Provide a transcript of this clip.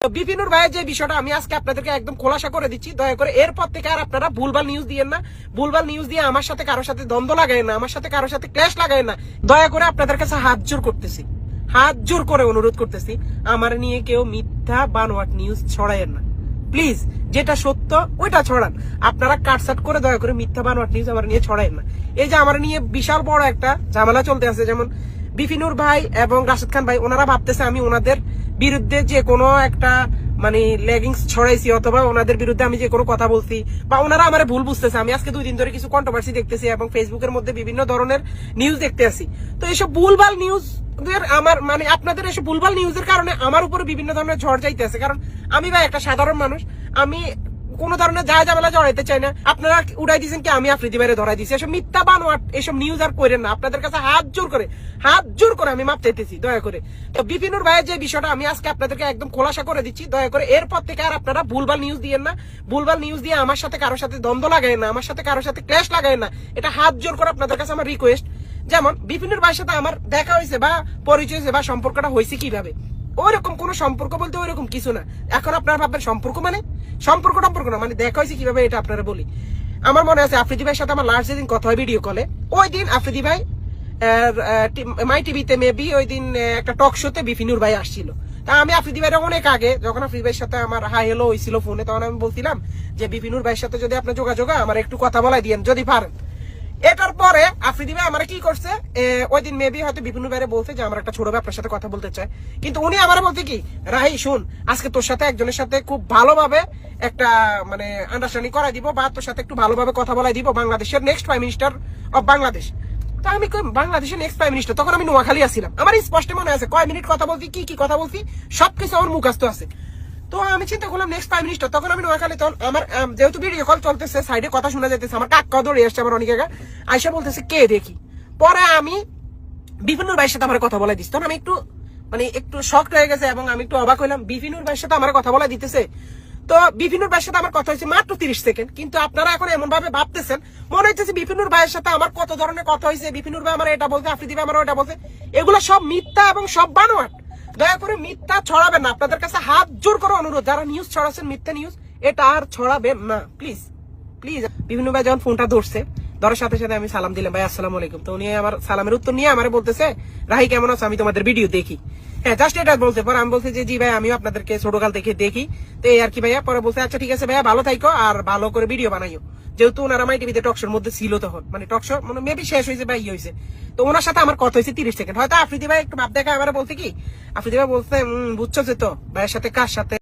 বিপিনুর ভাইয়ের যে বিষয়টা আমি আজকে আপনাদেরকে একদম খোলাসা করে দিচ্ছি, দয়া করে এরপর থেকে আর আপনারা ভুলভাল নিউজ দিয়েন না। ভুলভাল নিউজ দিয়ে আমার সাথে কারোর সাথে দ্বন্দ্ব লাগায় না, আমার সাথে কারোর সাথে ক্লেশ লাগায় না। দয়া করে আপনাদের কাছে হাত জোর করতেছি, হাত জোর করে অনুরোধ করতেছি, আমার নিয়ে কেউ মিথ্যা বানোয়াট নিউজ ছড়ায়েন না প্লিজ। যেটা সত্য ওইটা ছড়ান, আপনারা কাটসাট করে দয়া করে মিথ্যা বানোয়াট নিউজ আমার নিয়ে ছড়ায়েন না। এই যে আমার নিয়ে বিশাল বড় একটা ঝামেলা চলতে আছে, যেমন বিপিনুর ভাই এবং রাশেদ খান ভাই, ওনারা ভাবতেছে আমি ওনাদের বিরুদ্ধে যে কোনো একটা মানে লেগিংস ছড়াইছি, অথবা ওনাদের বিরুদ্ধে আমি যে কোনো কথা বলছি, বা ওনারা আমার ভুল বুঝতেছে। আমি আজকে 2 দিন ধরে কিছু কন্ট্রোভার্সি দেখতেছি এবং ফেসবুকের মধ্যে বিভিন্ন ধরনের নিউজ দেখতে আসি। তো এইসব ভুলভাল নিউজ আমার মানে আপনাদের এসব ভুলভাল নিউজের কারণে আমার উপরে বিভিন্ন ধরনের ঝড় যাইতে আছে। কারণ আমি ভাই একটা সাধারণ মানুষ, আমি কোন ধরনের যা ঝামেলা জড়াইতে চাই না। আপনারা উড়াই দিয়েছেন কি আমি আফ্রিদি ভাইরে ধরাই দিয়েছি। এসব মিথ্যা বানোয়াট এসব নিউজ আর করেন না। আপনাদের কাছে হাত জোর করে আমি মাপ চাইতেছি, দয়া করে। তো বিপিনুর ভাইয়ের যে বিষয়টা আমি আজকে আপনাদেরকে একদম খোলাসা করে দিচ্ছি, দয়া করে এরপর থেকে আর আপনারা ভুলভাল নিউজ দিয়েন না। ভুলভাল নিউজ দিয়ে আমার সাথে কারোর সাথে দ্বন্দ্ব লাগায় না, আমার সাথে কারোর সাথে ক্লেশ লাগায় না। এটা হাত জোর করে আপনাদের কাছে আমার রিকোয়েস্ট। যেমন বিপিনুর ভাইয়ের সাথে আমার দেখা হয়েছে বা পরিচয় হয়েছে বা সম্পর্কটা হয়েছে কিভাবে, ওইরকম কোন সম্পর্ক বলতে ওইরকম কিছু না। এখন আপনারা ভাববেন সম্পর্ক মানে সম্পর্ক না, মানে দেখা হয়েছে কিভাবে এটা আপনারা বলি। আমার মনে আছে আফ্রিদি ভাইয়ের সাথে আমার লাস্ট যেদিন কথা হয় ভিডিও কলে, ওই দিন আফ্রিদি ভাই মাই টিভিতে মেবি ওই দিন একটা টক শোতে বিপিনুর ভাই আসছিল। তা আমি আফ্রিদি ভাইয়ের অনেক আগে যখন আফ্রিদি ভাইয়ের সাথে আমার হাই হ্যালো হয়েছিল ফোনে, তখন আমি বলছিলাম যে বিপিনুর ভাইয়ের সাথে যদি আপনার যোগাযোগ আমার একটু কথা বলাই দিয়েন যদি পারেন। এটার পরে আফ্রিদি ভাই আমার কি করছে, ওই দিন মেবি হয়তো বিপিনুর ভাইরে বলছে যে আমার একটা ছোট ভাই আপনার সাথে কথা বলতে চায়, কিন্তু উনি আমার বলতে কি, রাহি শুন, আজকে তোর সাথে একজনের সাথে খুব ভালোভাবে একটা মানে আন্ডারস্ট্যান্ডিং করাই দিব, বা তোর সাথে একটু ভালোভাবে কথা বলাই দিব, বাংলাদেশের next prime minister of Bangladesh. তা আমি বাংলাদেশের নেক্সট প্রাইম মিনিস্টার, তখন আমি নোয়াখালী আসছিলাম। আমার স্পষ্ট মনে আছে কয় মিনিট কথা বলছি, কি কথা বলছি সবকিছু আমার মুখস্থ আছে। তো আমি চিন্তা করলাম নেক্সট প্রাইম মিনিস্টার, তখন আমি নোয়াখালী, তখন আমার যেহেতু ভিডিও কল চলতেছে, সাইডে কথা শোনা যাইতেছে, আমার কাকা দৌড়ে আসছে আমার অনেক জায়গা আইসা বলতেছে কে দেখি। পরে আমি বিপিনুর ভাইয়ের সাথে আমার কথা বলাই দিচ্ছি, তখন আমি একটু শকড হয়ে গেছে এবং আমি একটু অবাক হইলাম, বিপিনুর ভাইয়ের সাথে আমার কথা বলাই দিতেছে। তো বিপিনুর ভাইয়ের সাথে আমার কথা হয়েছে মাত্র 30 সেকেন্ড, কিন্তু আপনারা এখন এমন ভাবে ভাবতেছেন মনে হচ্ছে বিপিনুর ভাইয়ের সাথে আমার কত ধরনের কথা হয়েছে, বিপিনুর ভাই আমার এটা বলতে, আফ্রিদি ভাই আমার ওটা বলতে। এগুলো সব মিথ্যা এবং সব বানোয়াট। দয়া করে মিথ্যা ছড়াবেন না, আপনাদের কাছে হাত জোর করে অনুরোধ, যারা নিউজ ছড়াচ্ছেন মিথ্যা নিউজ, এটা আর ছড়াবেন না প্লিজ প্লিজ। বিভিন্ন ভাই যখন ফোনটা ধরার সাথে সাথে আমি সালাম দিলাম, ভাই আসসালামু আলাইকুম। তো উনি আমার সালামের উত্তর নিয়ে আমার বলতেছে রাহি কেমন আছো, আমি তোমাদের ভিডিও দেখি। হ্যাঁ জাস্ট এটা বলতে, পরে আমি বলছি যে জি ভাই আমিও আপনাদেরকে ছোটকাল থেকে দেখি, তো এই আর কি ভাইয়া। পরে বলছে আচ্ছা ঠিক আছে ভাইয়া ভালো থাইকো আর ভালো করে ভিডিও বানাইও। যেহেতু ওনারা মাই টিভিতে টকশোর মধ্যে ছিল, তখন মানে টকশো মানে মেবি শেষ হয়েছে বা ইয়ে হয়েছে, তো ওনার সাথে আমার কথা হয়েছে 30 সেকেন্ড। হয়তো আফ্রিদি ভাই একটু ভাব দেখা আমার বলতে কি, আফ্রিদি ভাই বলতে বুঝছো যে তো ভাইয়ের সাথে কার সাথে